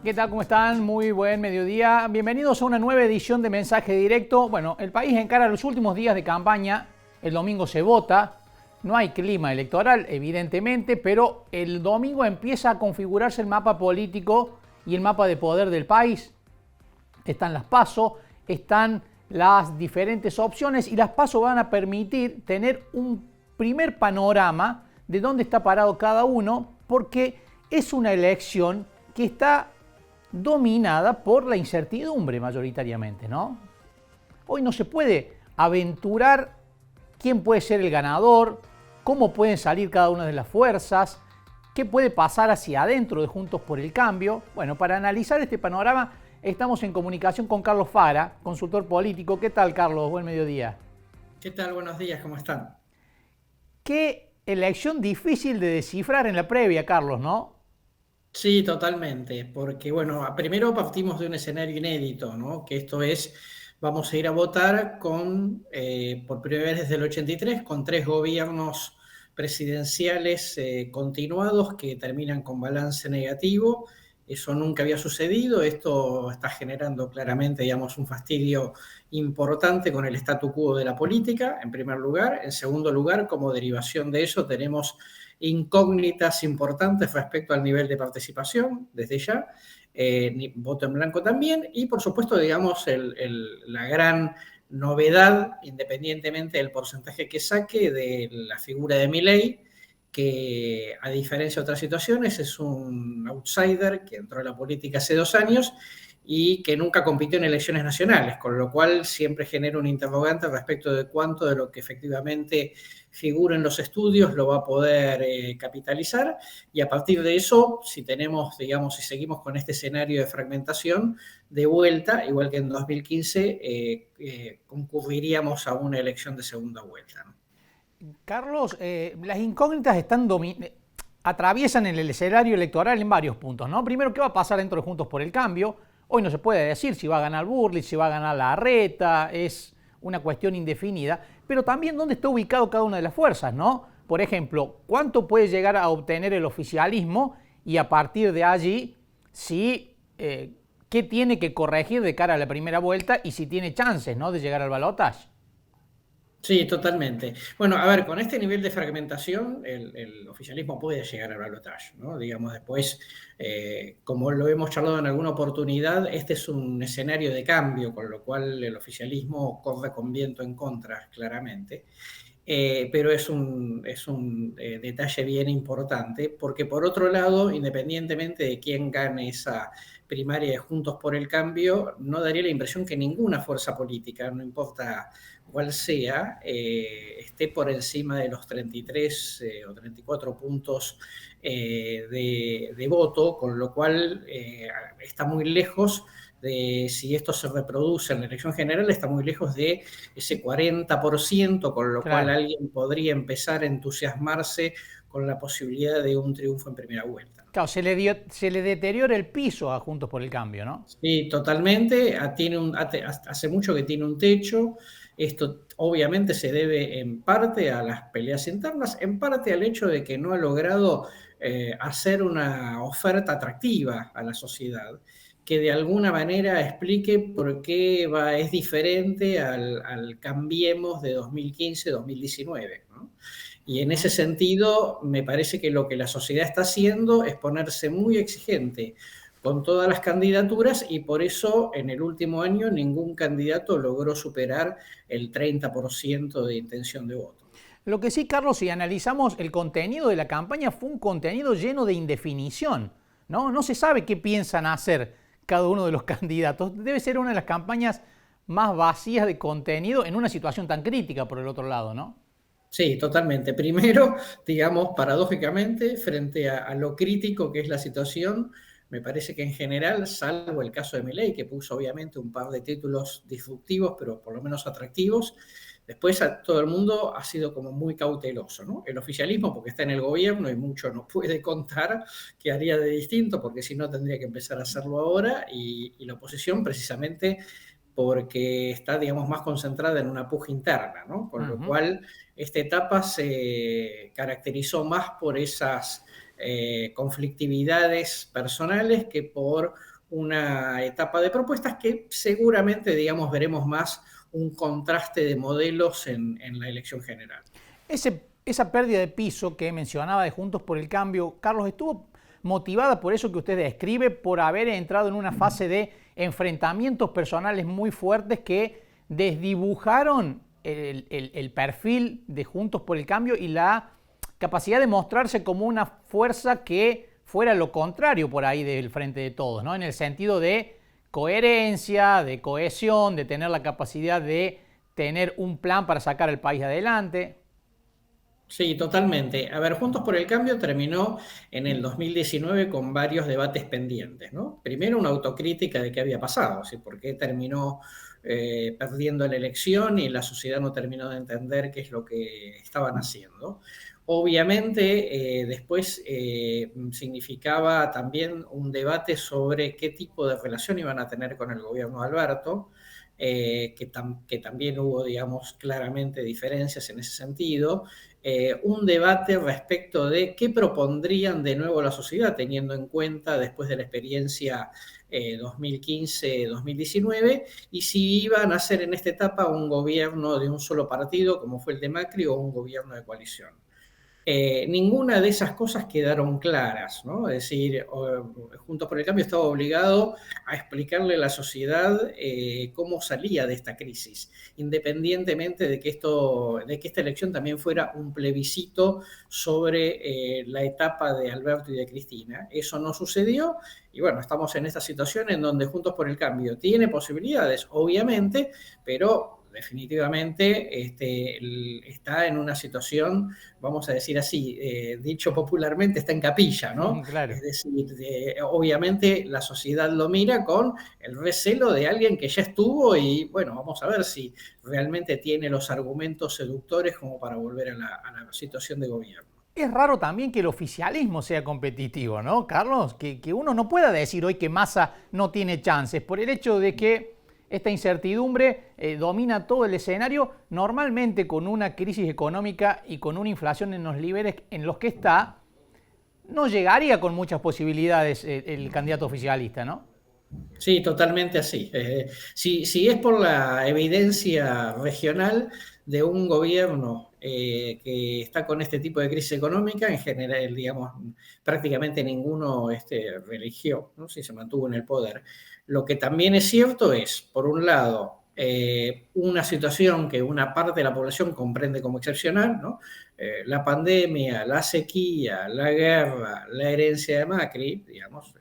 ¿Qué tal? ¿Cómo están? Muy buen mediodía. Bienvenidos a una nueva edición de Mensaje Directo. Bueno, el país encara los últimos días de campaña. El domingo se vota. No hay clima electoral, evidentemente, pero el domingo empieza a configurarse el mapa político y el mapa de poder del país. Están las PASO, están las diferentes opciones y las PASO van a permitir tener un primer panorama de dónde está parado cada uno, porque es una elección que está dominada por la incertidumbre mayoritariamente, ¿no? Hoy no se puede aventurar quién puede ser el ganador, cómo pueden salir cada una de las fuerzas, qué puede pasar hacia adentro de Juntos por el Cambio. Bueno, para analizar este panorama estamos en comunicación con Carlos Fara, consultor político. ¿Qué tal, Carlos? Buen mediodía. ¿Qué tal? Buenos días, ¿cómo están? Qué elección difícil de descifrar en la previa, Carlos, ¿no? Sí, totalmente, porque bueno, primero partimos de un escenario inédito, ¿no? Que esto es, vamos a ir a votar con, por primera vez desde el 83, con tres gobiernos presidenciales continuados que terminan con balance negativo. Eso nunca había sucedido, esto está generando claramente, digamos, un fastidio importante con el statu quo de la política, en primer lugar. En segundo lugar, como derivación de eso, tenemos incógnitas importantes respecto al nivel de participación, desde ya, voto en blanco también, y por supuesto, digamos, la gran novedad, independientemente del porcentaje que saque, de la figura de Milei, que a diferencia de otras situaciones es un outsider que entró a la política hace 2 años y que nunca compitió en elecciones nacionales, con lo cual siempre genera un interrogante respecto de cuánto de lo que efectivamente figura en los estudios lo va a poder capitalizar, y a partir de eso, si tenemos, digamos, si seguimos con este escenario de fragmentación, de vuelta, igual que en 2015, concurriríamos a una elección de segunda vuelta, ¿no? Carlos, las incógnitas atraviesan el escenario electoral en varios puntos, ¿no? Primero, ¿qué va a pasar dentro de Juntos por el Cambio? Hoy no se puede decir si va a ganar Burley, si va a ganar Larreta, es una cuestión indefinida, pero también dónde está ubicado cada una de las fuerzas, ¿no? Por ejemplo, ¿cuánto puede llegar a obtener el oficialismo y a partir de allí, si, qué tiene que corregir de cara a la primera vuelta y si tiene chances, ¿no?, de llegar al balotaje? Sí, totalmente. Bueno, a ver, con este nivel de fragmentación, el oficialismo puede llegar al balotaje, ¿no? Digamos, después, como lo hemos charlado en alguna oportunidad, este es un escenario de cambio, con lo cual el oficialismo corre con viento en contra, claramente. Pero es un detalle bien importante, porque por otro lado, independientemente de quién gane esa primaria de Juntos por el Cambio, no daría la impresión que ninguna fuerza política, no importa cuál sea, esté por encima de los 33 o 34 puntos de voto, con lo cual está muy lejos de, si esto se reproduce en la elección general, está muy lejos de ese 40%, con lo cual Claro. alguien podría empezar a entusiasmarse con la posibilidad de un triunfo en primera vuelta. Claro, se le deteriora el piso a Juntos por el Cambio, ¿no? Sí, totalmente. Hace mucho que tiene un techo. Esto obviamente se debe en parte a las peleas internas, en parte al hecho de que no ha logrado hacer una oferta atractiva a la sociedad, que de alguna manera explique por qué es diferente al Cambiemos de 2015-2019, ¿no? Y en ese Ujú. sentido, me parece que lo que la sociedad está haciendo es ponerse muy exigente con todas las candidaturas, y por eso en el último año ningún candidato logró superar el 30% de intención de voto. Lo que sí, Carlos, si analizamos el contenido de la campaña, fue un contenido lleno de indefinición, ¿no? No se sabe qué piensan hacer cada uno de los candidatos. Debe ser una de las campañas más vacías de contenido en una situación tan crítica, por el otro lado, ¿no? Sí, totalmente. Primero, digamos, paradójicamente, frente a lo crítico que es la situación, me parece que en general, salvo el caso de Milei, que puso obviamente un par de títulos disruptivos, pero por lo menos atractivos, después todo el mundo ha sido como muy cauteloso, ¿no? El oficialismo, porque está en el gobierno y mucho no puede contar que haría de distinto, porque si no tendría que empezar a hacerlo ahora, y la oposición precisamente porque está, digamos, más concentrada en una puja interna, ¿no? Con lo Ujú. cual, esta etapa se caracterizó más por esas conflictividades personales que por una etapa de propuestas que seguramente, digamos, veremos más un contraste de modelos en la elección general. Esa pérdida de piso que mencionaba de Juntos por el Cambio, Carlos, ¿estuvo motivada por eso que usted describe, por haber entrado en una fase de enfrentamientos personales muy fuertes que desdibujaron el perfil de Juntos por el Cambio y la capacidad de mostrarse como una fuerza que fuera lo contrario por ahí del Frente de Todos, ¿no? En el sentido de coherencia, de cohesión, de tener la capacidad de tener un plan para sacar al país adelante? Sí, totalmente. A ver, Juntos por el Cambio terminó en el 2019 con varios debates pendientes, ¿no? Primero, una autocrítica de qué había pasado, ¿sí? Por qué terminó perdiendo la elección y la sociedad no terminó de entender qué es lo que estaban haciendo. Obviamente, después significaba también un debate sobre qué tipo de relación iban a tener con el gobierno de Alberto, que también hubo, digamos, claramente diferencias en ese sentido. Un debate respecto de qué propondrían de nuevo la sociedad, teniendo en cuenta después de la experiencia 2015-2019, y si iban a hacer en esta etapa un gobierno de un solo partido, como fue el de Macri, o un gobierno de coalición. Ninguna de esas cosas quedaron claras, ¿no? Es decir, Juntos por el Cambio estaba obligado a explicarle a la sociedad cómo salía de esta crisis, independientemente de que esta elección también fuera un plebiscito sobre la etapa de Alberto y de Cristina. Eso no sucedió y bueno, estamos en esta situación en donde Juntos por el Cambio tiene posibilidades, obviamente, pero definitivamente está en una situación, vamos a decir así, dicho popularmente, está en capilla, ¿no? Claro. Es decir, obviamente la sociedad lo mira con el recelo de alguien que ya estuvo y bueno, vamos a ver si realmente tiene los argumentos seductores como para volver a la situación de gobierno. Es raro también que el oficialismo sea competitivo, ¿no, Carlos? Que uno no pueda decir hoy que Massa no tiene chances por el hecho de que esta incertidumbre domina todo el escenario, normalmente con una crisis económica y con una inflación en los niveles en los que está, no llegaría con muchas posibilidades el candidato oficialista, ¿no? Sí, totalmente así. Si es por la evidencia regional de un gobierno que está con este tipo de crisis económica, en general, digamos, prácticamente ninguno reeligió, ¿no? Si se mantuvo en el poder. Lo que también es cierto es, por un lado, una situación que una parte de la población comprende como excepcional, ¿no? La pandemia, la sequía, la guerra, la herencia de Macri, digamos,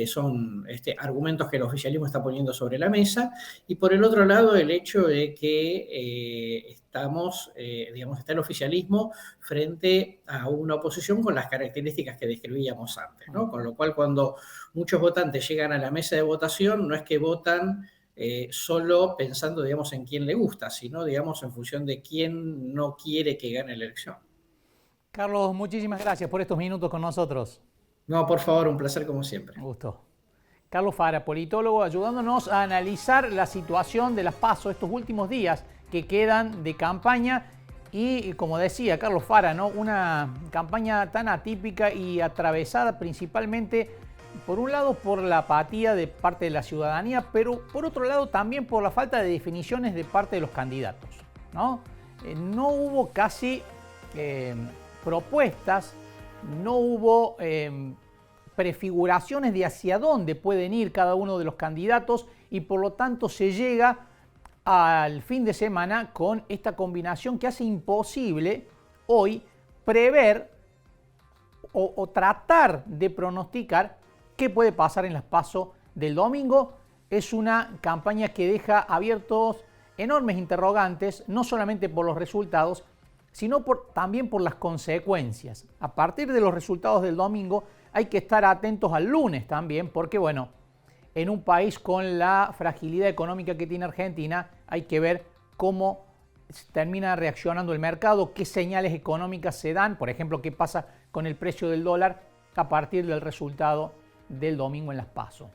son argumentos que el oficialismo está poniendo sobre la mesa, y por el otro lado el hecho de que está el oficialismo frente a una oposición con las características que describíamos antes, ¿no? Con lo cual cuando muchos votantes llegan a la mesa de votación no es que votan solo pensando, digamos, en quién le gusta, sino, digamos, en función de quién no quiere que gane la elección. Carlos, muchísimas gracias por estos minutos con nosotros. No, por favor, un placer como siempre. Un gusto. Carlos Fara, politólogo, ayudándonos a analizar la situación de las PASO estos últimos días que quedan de campaña y, como decía Carlos Fara, ¿no? Una campaña tan atípica y atravesada principalmente, por un lado, por la apatía de parte de la ciudadanía, pero por otro lado también por la falta de definiciones de parte de los candidatos, ¿no? No hubo casi propuestas, no hubo prefiguraciones de hacia dónde pueden ir cada uno de los candidatos y por lo tanto se llega al fin de semana con esta combinación que hace imposible hoy prever o tratar de pronosticar qué puede pasar en las PASO del domingo. Es una campaña que deja abiertos enormes interrogantes, no solamente por los resultados, sino también por las consecuencias. A partir de los resultados del domingo hay que estar atentos al lunes también, porque bueno, en un país con la fragilidad económica que tiene Argentina, hay que ver cómo termina reaccionando el mercado, qué señales económicas se dan, por ejemplo, qué pasa con el precio del dólar a partir del resultado del domingo en las PASO.